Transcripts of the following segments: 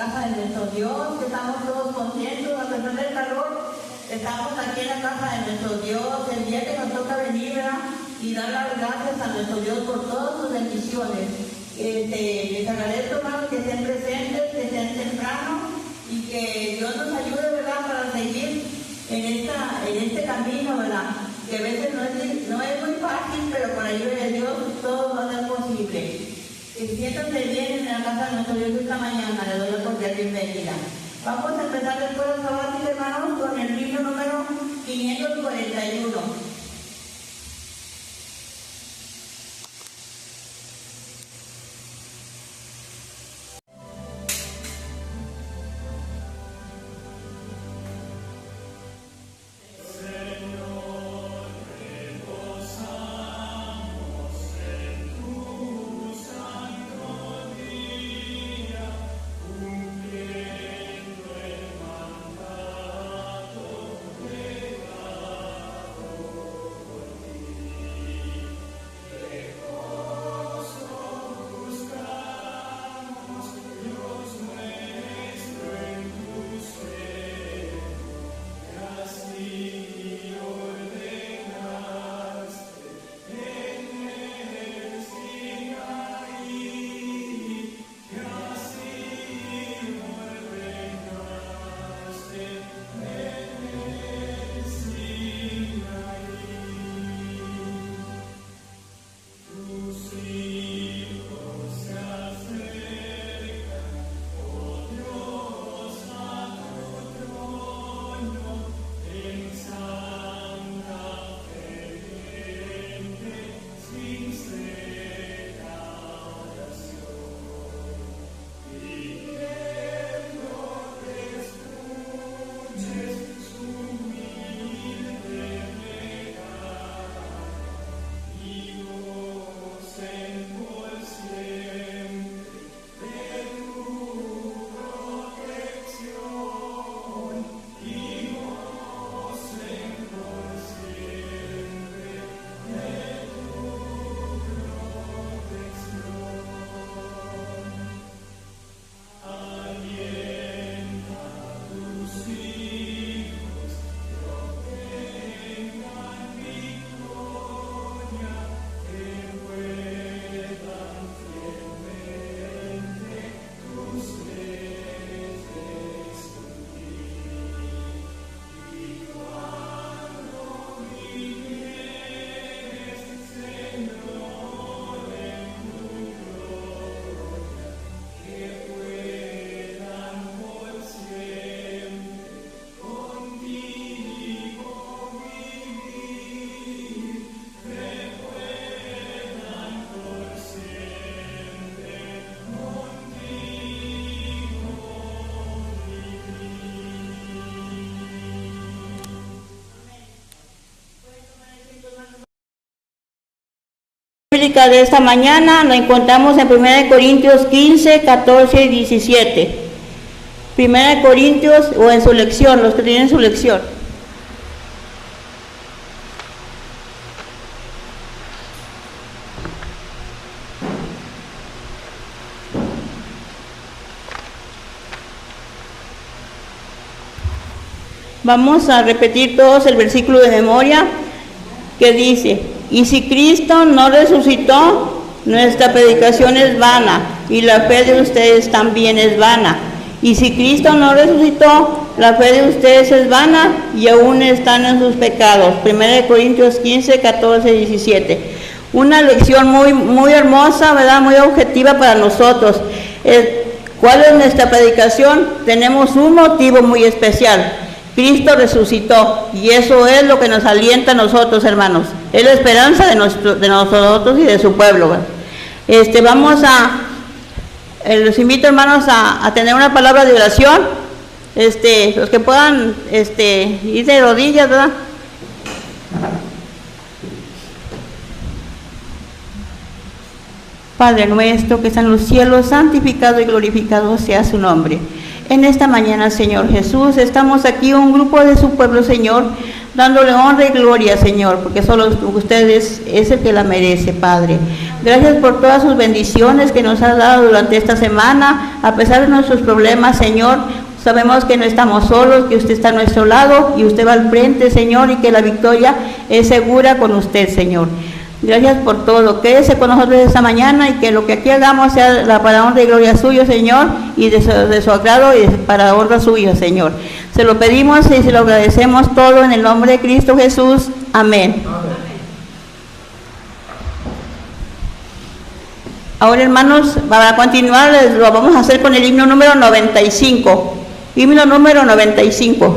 casa de nuestro Dios, que estamos todos contentos a pesar del calor. Estamos aquí en la casa de nuestro Dios, el día que nos toca venir, ¿verdad? Y dar las gracias a nuestro Dios por todas sus bendiciones. Les agradezco, hermanos, que estén presentes, que estén temprano y que Dios nos ayude, ¿verdad?, para seguir en este camino, ¿verdad? Que a veces no es muy fácil, pero con la ayuda de Dios todo va a ser posible. Siéntanse bien en la casa de nuestro Dios esta mañana, le doy la cordial bienvenida. Vamos a empezar el escuela sabática, hermanos, con el libro número 541. De esta mañana la encontramos en 1 Corintios 15, 14 y 17. 1 Corintios, o en su lección, los que tienen su lección. Vamos a repetir todos el versículo de memoria que dice: y si Cristo no resucitó, nuestra predicación es vana, y la fe de ustedes también es vana. Y si Cristo no resucitó, la fe de ustedes es vana, y aún están en sus pecados. 1 Corintios 15, 14 y 17. Una lección muy hermosa, ¿verdad? Muy objetiva para nosotros. ¿Cuál es nuestra predicación? Tenemos un motivo muy especial. Cristo resucitó, y eso es lo que nos alienta a nosotros, hermanos. Es la esperanza de nosotros y de su pueblo. Los invito, hermanos, a tener una palabra de oración. Los que puedan ir de rodillas, ¿verdad? Padre nuestro que está en los cielos, santificado y glorificado sea su nombre. En esta mañana, Señor Jesús, estamos aquí un grupo de su pueblo, Señor, dándole honra y gloria, Señor, porque solo usted es el que la merece, Padre. Gracias por todas sus bendiciones que nos has dado durante esta semana. A pesar de nuestros problemas, Señor, sabemos que no estamos solos, que usted está a nuestro lado y usted va al frente, Señor, y que la victoria es segura con usted, Señor. Gracias por todo. Quédese con nosotros esta mañana y que lo que aquí hagamos sea para honra y gloria suya, Señor, y de su agrado y para honra suya, Señor. Se lo pedimos y se lo agradecemos todo en el nombre de Cristo Jesús. Amén. Ahora, hermanos, para continuar, lo vamos a hacer con el himno número 95. Himno número 95.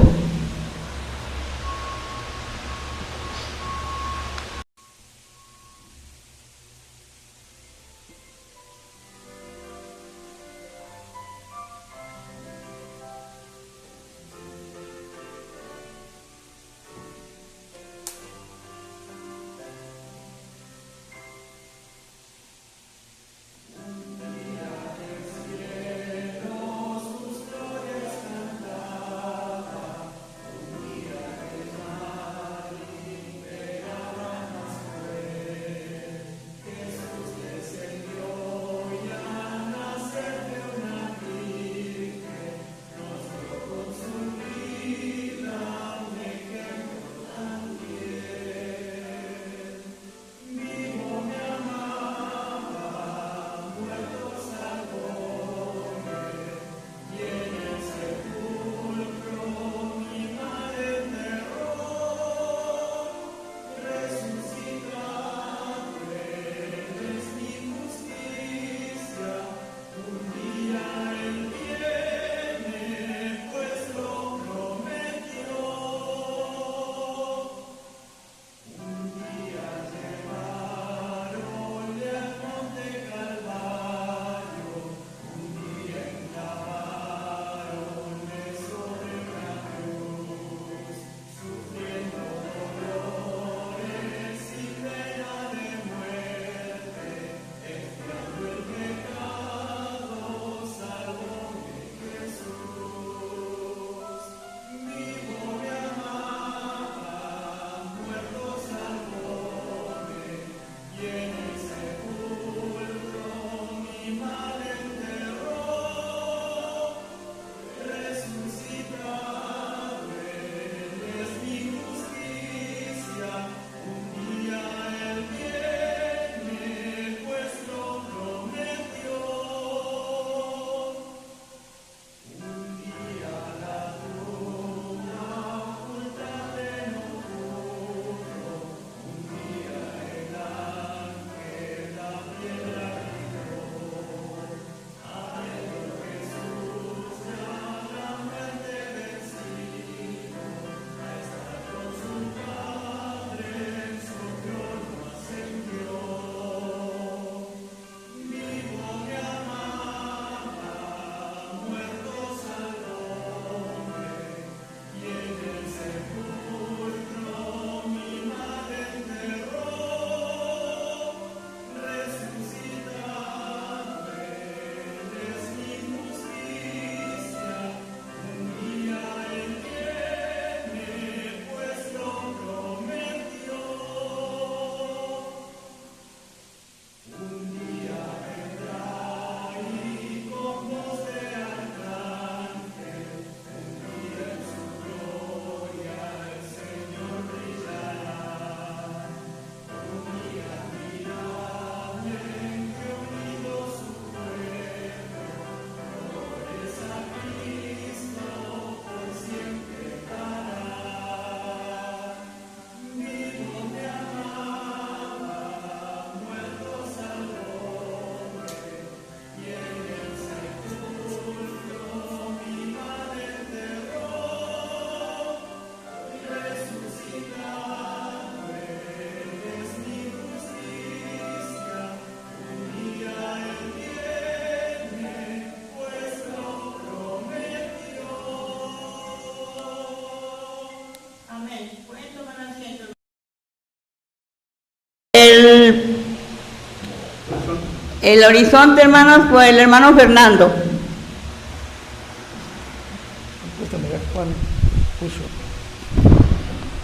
El horizonte, hermanos, fue el hermano Fernando.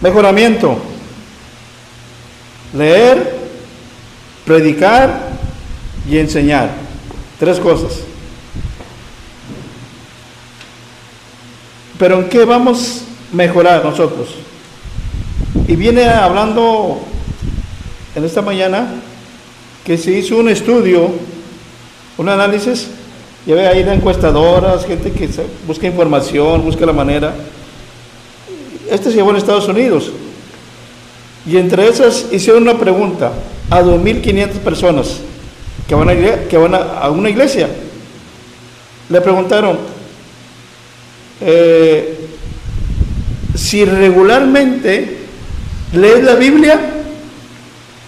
Mejoramiento. Leer predicar y enseñar. 3 cosas. Pero ¿en qué vamos a mejorar nosotros? Y viene hablando en esta mañana que se hizo un estudio, un análisis, ya ve ahí de encuestadoras, gente que busca información, busca la manera. Este se llevó en Estados Unidos. Y entre esas hicieron una pregunta a 2.500 personas que van a una iglesia. Le preguntaron si regularmente lees la Biblia.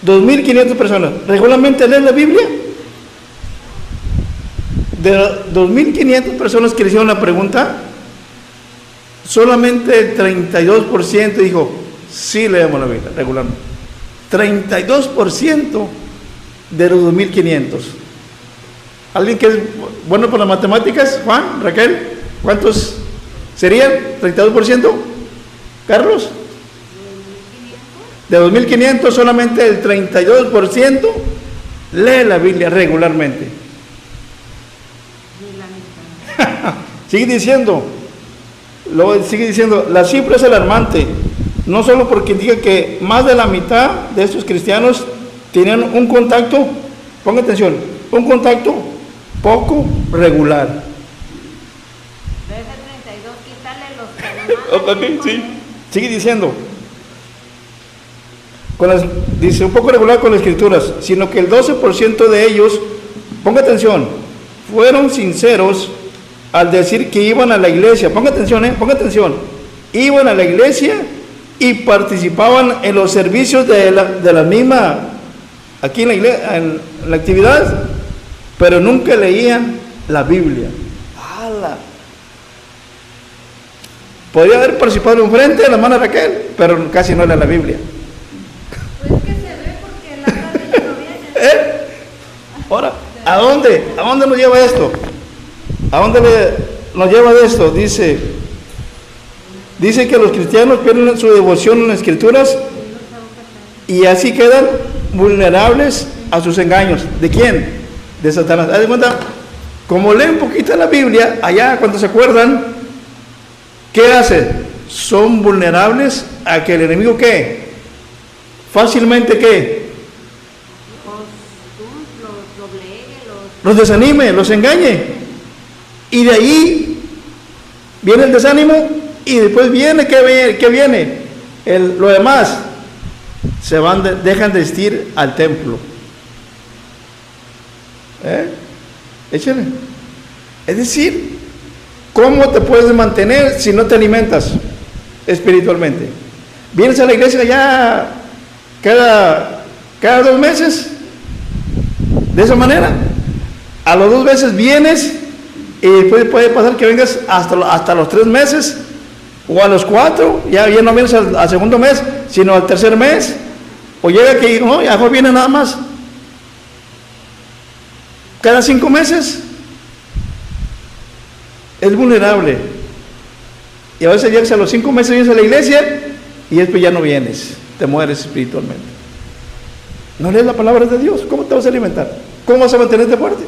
2.500 personas, ¿regularmente lees la Biblia? De 2.500 personas que le hicieron la pregunta, solamente el 32% dijo, sí leemos la Biblia regularmente. 32% de los 2.500. ¿Alguien que es bueno por las matemáticas? Juan, Raquel, ¿cuántos serían? ¿32%? ¿Carlos? De 2.500 solamente el 32% lee la Biblia regularmente. Sigue diciendo, la cifra es alarmante, no solo porque indica que más de la mitad de estos cristianos tenían un contacto, ponga atención, un contacto poco regular. De ese 32, quitarle los que Sí. Sigue diciendo, dice un poco regular con las escrituras, sino que el 12% de ellos, ponga atención, fueron sinceros al decir que iban a la iglesia. Ponga atención, iban a la iglesia y participaban en los servicios de la misma, aquí en la iglesia, en la actividad, pero nunca leían la Biblia. ¡Hala! Podría haber participado enfrente de la hermana Raquel, pero casi no lee la Biblia. Pues que se ve porque la tarde ya no viene. Ahora, ¿a dónde nos lleva esto? ¿A dónde nos lleva esto? Dice que los cristianos pierden su devoción en las escrituras y así quedan vulnerables a sus engaños. ¿De quién? De Satanás. ¿Haz de cuenta? Como leen poquito la Biblia, allá cuando se acuerdan, ¿qué hace? Son vulnerables a que el enemigo, ¿qué? Fácilmente, ¿qué? Los desanime, los engañe. Y de ahí viene el desánimo y después viene, ¿qué viene? Lo demás, dejan de asistir al templo. Échale. Es decir, ¿cómo te puedes mantener si no te alimentas espiritualmente? Vienes a la iglesia ya cada 2 meses, de esa manera. A los 2 meses vienes y después puede pasar que vengas hasta los 3 meses o a los 4, ya no vienes al segundo mes, sino al tercer mes, o llega que no, a lo mejor viene nada más cada 5 meses. Es vulnerable. Y a veces llegas a los 5 meses, vienes a la iglesia y después ya no vienes, te mueres espiritualmente. No lees la palabra de Dios, ¿cómo te vas a alimentar? ¿Cómo vas a mantenerte fuerte?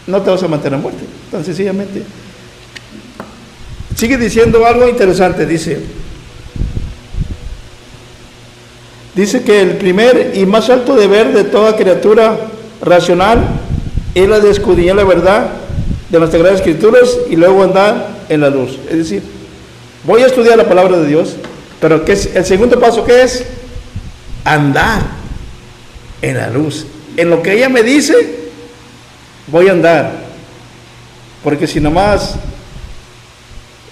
No te vas a mantener muerte, tan sencillamente. Sigue diciendo algo interesante, dice que el primer y más alto deber de toda criatura racional es la de escudriñar la verdad de las Sagradas Escrituras y luego andar en la luz. Es decir, voy a estudiar la palabra de Dios, pero ¿qué es el segundo paso? ¿Qué es? Andar en la luz. En lo que ella me dice, voy a andar, porque si nomás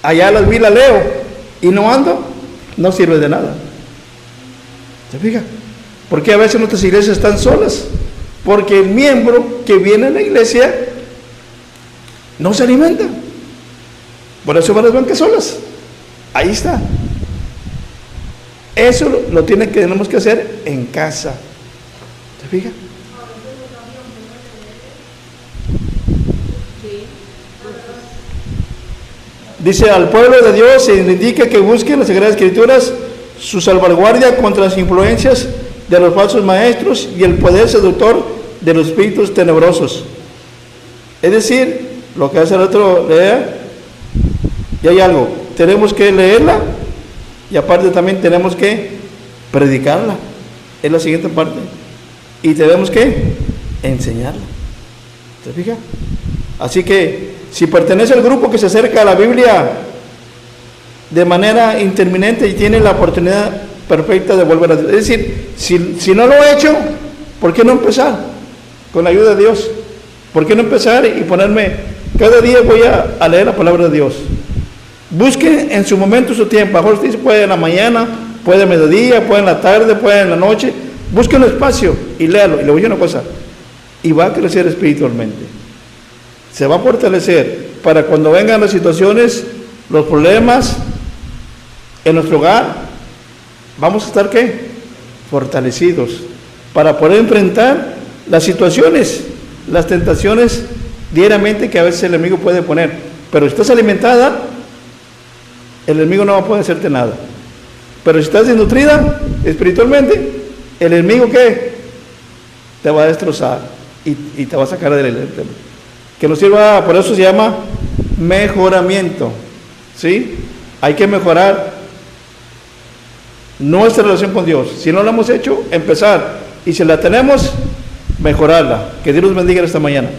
allá la leo y no ando, no sirve de nada. ¿Se fija? Porque a veces nuestras iglesias están solas, porque el miembro que viene a la iglesia no se alimenta, por eso van las bancas solas. Ahí está. Eso lo tenemos que hacer en casa. ¿Se fija? Dice, al pueblo de Dios se indica que busquen las Sagradas Escrituras su salvaguardia contra las influencias de los falsos maestros y el poder seductor de los espíritus tenebrosos. Es decir, lo que hace el otro leer, y hay algo, tenemos que leerla y aparte también tenemos que predicarla, es la siguiente parte, y tenemos que enseñarla. ¿Se fija? Así que si pertenece al grupo que se acerca a la Biblia de manera interminente y tiene la oportunidad perfecta de volver a Dios, es decir, si no lo he hecho, ¿por qué no empezar? Con la ayuda de Dios. ¿Por qué no empezar y ponerme, cada día voy a leer la palabra de Dios? Busque en su momento, su tiempo. A lo mejor usted puede en la mañana, puede a mediodía, puede en la tarde, puede en la noche. Busque un espacio y léalo. Y le voy a decir una cosa, y va a crecer espiritualmente. Se va a fortalecer para cuando vengan las situaciones, los problemas en nuestro hogar, vamos a estar ¿qué? Fortalecidos para poder enfrentar las situaciones, las tentaciones diariamente que a veces el enemigo puede poner. Pero si estás alimentada, el enemigo no va a poder hacerte nada. Pero si estás desnutrida espiritualmente, el enemigo ¿qué? Te va a destrozar y te va a sacar adelante. Que nos sirva, por eso se llama mejoramiento, ¿sí? Hay que mejorar nuestra relación con Dios. Si no la hemos hecho, empezar, y si la tenemos, mejorarla. Que Dios los bendiga esta mañana.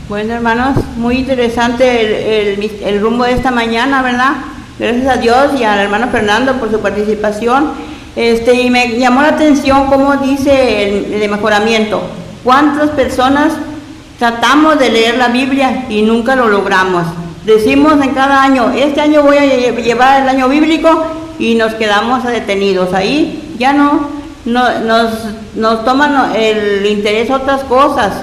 Bueno, hermanos, muy interesante el rumbo de esta mañana, ¿verdad? Gracias a Dios y al hermano Fernando por su participación. Y me llamó la atención cómo dice el de mejoramiento. ¿Cuántas personas tratamos de leer la Biblia y nunca lo logramos? Decimos en cada año, este año voy a llevar el año bíblico y nos quedamos detenidos ahí. Ya nos toman el interés a otras cosas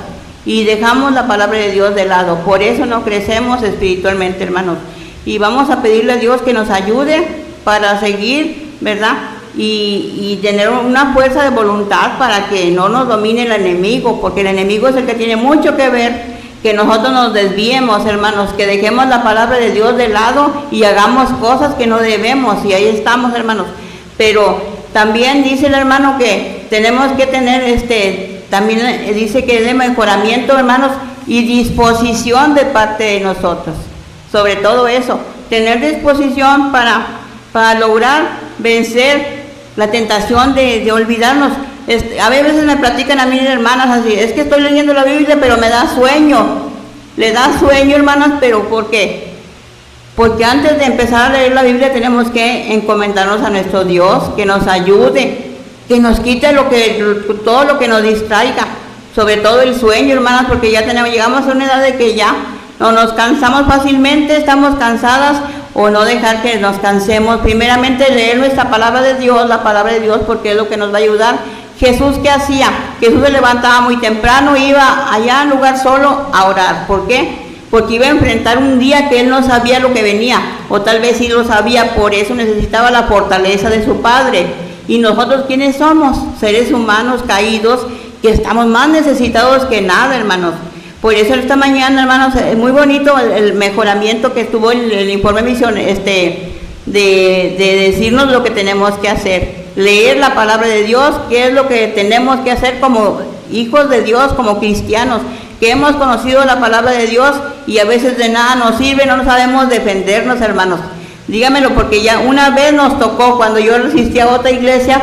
y dejamos la palabra de Dios de lado. Por eso no crecemos espiritualmente, hermanos. Y vamos a pedirle a Dios que nos ayude para seguir, ¿verdad? Y tener una fuerza de voluntad para que no nos domine el enemigo, porque el enemigo es el que tiene mucho que ver que nosotros nos desviemos, hermanos, que dejemos la palabra de Dios de lado y hagamos cosas que no debemos, y ahí estamos, hermanos. Pero también dice el hermano que tenemos que tener, también dice que es de mejoramiento, hermanos, y disposición de parte de nosotros. Sobre todo eso, tener disposición para lograr vencer la tentación de olvidarnos. A veces me platican a mí hermanas así, es que estoy leyendo la Biblia pero me da sueño. Le da sueño, hermanas, pero ¿por qué? Porque antes de empezar a leer la Biblia tenemos que encomendarnos a nuestro Dios, que nos ayude, que nos quite todo lo que nos distraiga, sobre todo el sueño, hermanas, porque ya llegamos a una edad de que ya no nos cansamos fácilmente, estamos cansadas, o no dejar que nos cansemos. Primeramente leer nuestra palabra de Dios, la palabra de Dios, porque es lo que nos va a ayudar. Jesús, ¿qué hacía? Jesús se levantaba muy temprano, iba allá al lugar solo a orar. ¿Por qué? Porque iba a enfrentar un día que él no sabía lo que venía, o tal vez sí lo sabía, por eso necesitaba la fortaleza de su Padre. Y nosotros, ¿quiénes somos? Seres humanos caídos, que estamos más necesitados que nada, hermanos. Por eso esta mañana, hermanos, es muy bonito el mejoramiento que estuvo el informe de misión, de decirnos lo que tenemos que hacer. Leer la palabra de Dios, qué es lo que tenemos que hacer como hijos de Dios, como cristianos, que hemos conocido la palabra de Dios y a veces de nada nos sirve, no sabemos defendernos, hermanos. Dígamelo, porque ya una vez nos tocó, cuando yo asistí a otra iglesia,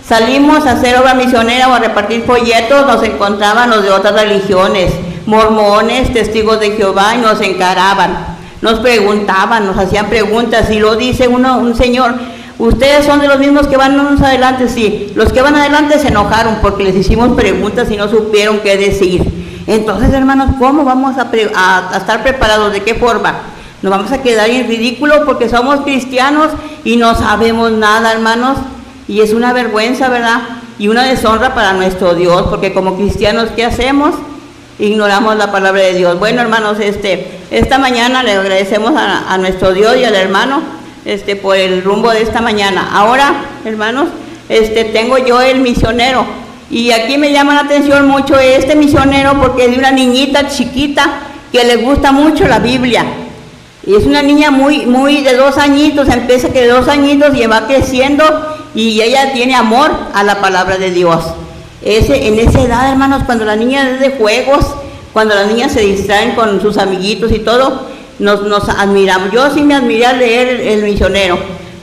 salimos a hacer obra misionera o a repartir folletos, nos encontraban los de otras religiones, mormones, testigos de Jehová, y nos encaraban, nos preguntaban, nos hacían preguntas, y lo dice un señor, ustedes son de los mismos que van unos adelante. Sí, los que van adelante se enojaron porque les hicimos preguntas y no supieron qué decir. Entonces, hermanos, ¿cómo vamos a estar preparados? ¿De qué forma? Nos vamos a quedar en ridículo porque somos cristianos y no sabemos nada, hermanos, y es una vergüenza, ¿verdad? Y una deshonra para nuestro Dios, porque como cristianos, ¿qué hacemos? Ignoramos la palabra de Dios. Bueno, hermanos, esta mañana le agradecemos a nuestro Dios y al hermano por el rumbo de esta mañana. Ahora, hermanos, tengo yo el misionero, y aquí me llama la atención mucho este misionero porque es de una niñita chiquita que le gusta mucho la Biblia, y es una niña muy de 2 añitos, empieza que de 2 añitos y va creciendo, y ella tiene amor a la palabra de Dios. En esa edad, hermanos, cuando la niña es de juegos, cuando las niñas se distraen con sus amiguitos y todo, nos admiramos. Yo sí me admiré al leer El Misionero,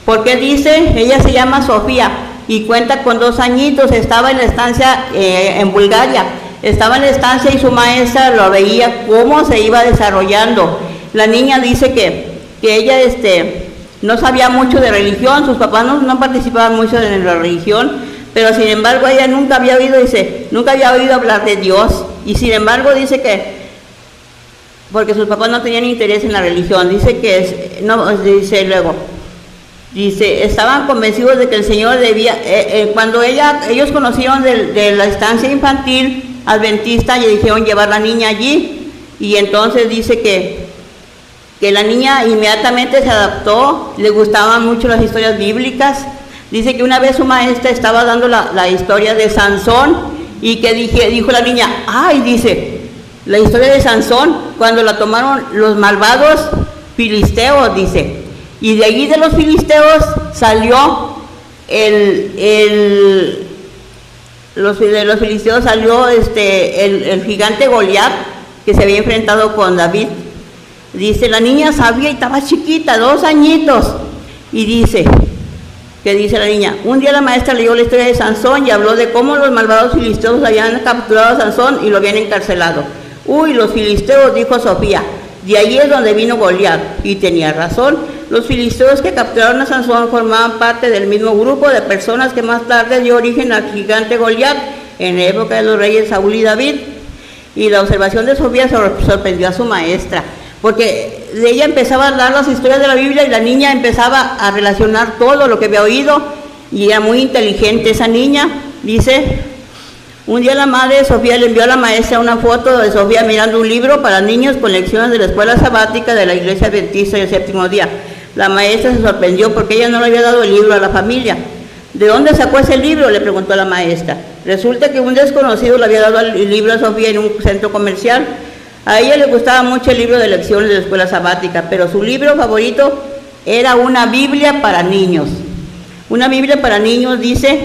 porque dice, ella se llama Sofía y cuenta con 2 añitos, estaba en la estancia en Bulgaria, estaba en la estancia y su maestra lo veía cómo se iba desarrollando. La niña dice que ella no sabía mucho de religión, sus papás no participaban mucho en la religión, pero sin embargo ella nunca había oído hablar de Dios, y sin embargo dice que porque sus papás no tenían interés en la religión, estaban convencidos de que el Señor debía, cuando ellos conocieron de la estancia infantil adventista, le dijeron llevar la niña allí, y entonces dice que la niña inmediatamente se adaptó, le gustaban mucho las historias bíblicas. Dice que una vez su maestra estaba dando la historia de Sansón, y que dijo la niña, dice, la historia de Sansón, cuando la tomaron los malvados filisteos, dice, y de allí de los filisteos salió los filisteos salió el gigante Goliat, que se había enfrentado con David. Dice, la niña sabía y estaba chiquita, 2 añitos, y dice la niña, un día la maestra leyó la historia de Sansón y habló de cómo los malvados filisteos habían capturado a Sansón y lo habían encarcelado. Los filisteos, dijo Sofía, de ahí es donde vino Goliat, y tenía razón. Los filisteos que capturaron a Sansón formaban parte del mismo grupo de personas que más tarde dio origen al gigante Goliat en la época de los reyes Saúl y David. Y la observación de Sofía sorprendió a su maestra, porque ella empezaba a dar las historias de la Biblia y la niña empezaba a relacionar todo lo que había oído, y era muy inteligente esa niña. Dice, un día la madre de Sofía le envió a la maestra una foto de Sofía mirando un libro para niños con lecciones de la escuela sabática de la iglesia adventista del séptimo día. La maestra se sorprendió porque ella no le había dado el libro a la familia. ¿De dónde sacó ese libro?, le preguntó a la maestra. Resulta que un desconocido le había dado el libro a Sofía en un centro comercial. A ella le gustaba mucho el libro de lecciones de la escuela sabática, pero su libro favorito era una Biblia para niños. Una Biblia para niños, dice,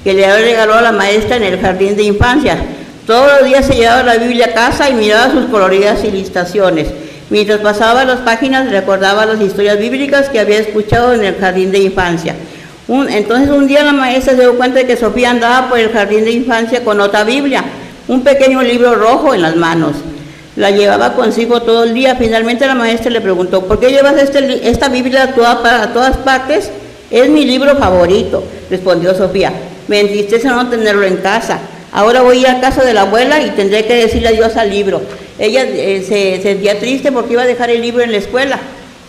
que le regaló a la maestra en el jardín de infancia. Todos los días se llevaba la Biblia a casa y miraba sus coloridas ilustraciones. Mientras pasaba las páginas, recordaba las historias bíblicas que había escuchado en el jardín de infancia. Entonces un día la maestra se dio cuenta de que Sofía andaba por el jardín de infancia con otra Biblia, un pequeño libro rojo en las manos. La llevaba consigo todo el día. Finalmente la maestra le preguntó, ¿por qué llevas esta Biblia a todas partes? Es mi libro favorito, respondió Sofía. Me entristece no tenerlo en casa. Ahora voy a ir a casa de la abuela y tendré que decirle adiós al libro. Ella se sentía triste porque iba a dejar el libro en la escuela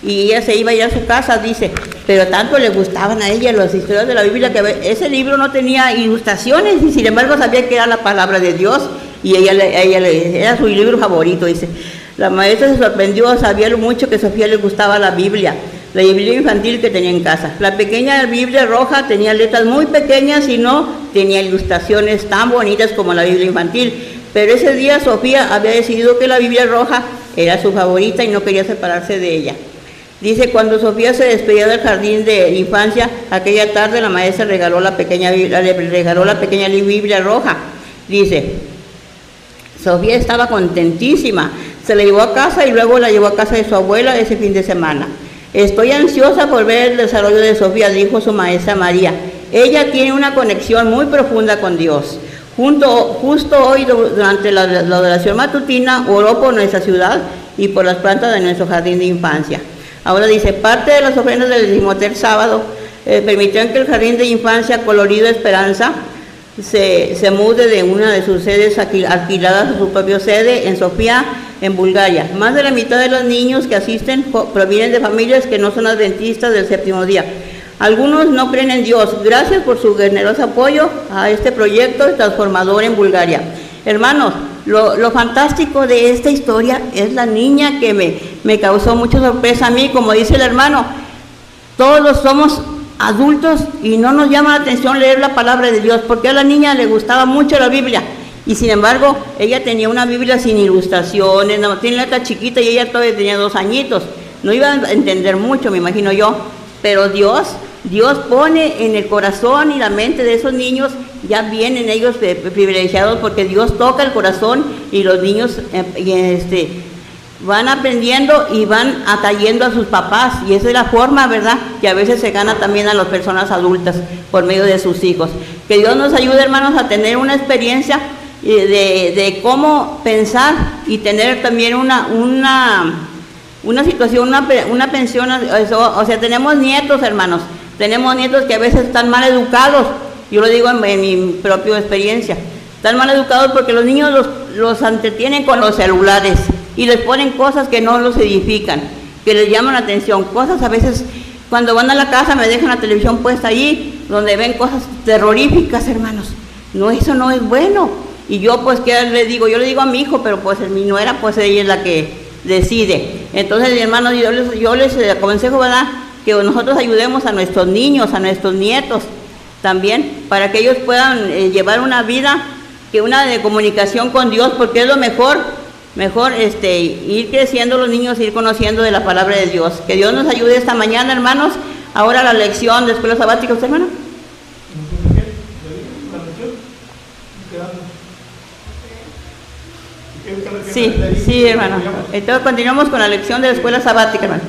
y ella se iba a ir a su casa, dice, pero tanto le gustaban a ella las historias de la Biblia que ese libro no tenía ilustraciones y sin embargo sabía que era la palabra de Dios y ella era su libro favorito, dice. La maestra se sorprendió, sabía lo mucho que a Sofía le gustaba la Biblia infantil que tenía en casa. La pequeña Biblia roja tenía letras muy pequeñas y no tenía ilustraciones tan bonitas como la Biblia infantil, pero ese día Sofía había decidido que la Biblia roja era su favorita y no quería separarse de ella. Dice, cuando Sofía se despedía del jardín de infancia, aquella tarde la maestra le regaló la pequeña Biblia roja. Dice, Sofía estaba contentísima, se la llevó a casa y luego la llevó a casa de su abuela ese fin de semana. Estoy ansiosa por ver el desarrollo de Sofía, dijo su maestra María. Ella tiene una conexión muy profunda con Dios. Justo hoy, durante la adoración matutina, oró por nuestra ciudad y por las plantas de nuestro jardín de infancia. Ahora dice, parte de las ofrendas del 13º sábado permitieron que el jardín de infancia Colorido Esperanza se mude de una de sus sedes alquiladas a su propia sede en Sofía, en Bulgaria. Más de la mitad de los niños que asisten provienen de familias que no son adventistas del séptimo día. Algunos no creen en Dios. Gracias por su generoso apoyo a este proyecto transformador en Bulgaria. Hermanos, lo fantástico de esta historia es la niña que me causó mucha sorpresa a mí. Como dice el hermano, todos somos adultos y no nos llama la atención leer la palabra de Dios, porque a la niña le gustaba mucho la Biblia. Y sin embargo, ella tenía una Biblia sin ilustraciones, no, tiene letra chiquita y ella todavía tenía 2 añitos. No iba a entender mucho, me imagino yo, pero Dios Dios pone en el corazón y la mente de esos niños, ya vienen ellos privilegiados porque Dios toca el corazón y los niños van aprendiendo y van atrayendo a sus papás, y esa es la forma, ¿verdad?, que a veces se gana también a las personas adultas por medio de sus hijos. Que Dios nos ayude, hermanos, a tener una experiencia de cómo pensar y tener también una situación, una pensión. O sea, tenemos nietos, hermanos, tenemos nietos que a veces están mal educados. Yo lo digo en mi propia experiencia, están mal educados porque los niños los entretienen con los celulares y les ponen cosas que no los edifican, que les llaman la atención, cosas a veces cuando van a la casa me dejan la televisión puesta allí, donde ven cosas terroríficas, hermanos. No, eso no es bueno. Y yo pues, ¿qué le digo? Yo le digo a mi hijo, pero pues mi nuera, pues ella es la que decide. Entonces, hermanos, yo les aconsejo, ¿verdad?, que nosotros ayudemos a nuestros niños, a nuestros nietos también, para que ellos puedan llevar una vida, una de comunicación con Dios, porque es lo mejor ir creciendo los niños, ir conociendo de la palabra de Dios. Que Dios nos ayude esta mañana, hermanos. Ahora la lección de escuela sabática, ¿usted, hermano? Sí, hermano. Entonces continuamos con la lección de la escuela sabática, hermano.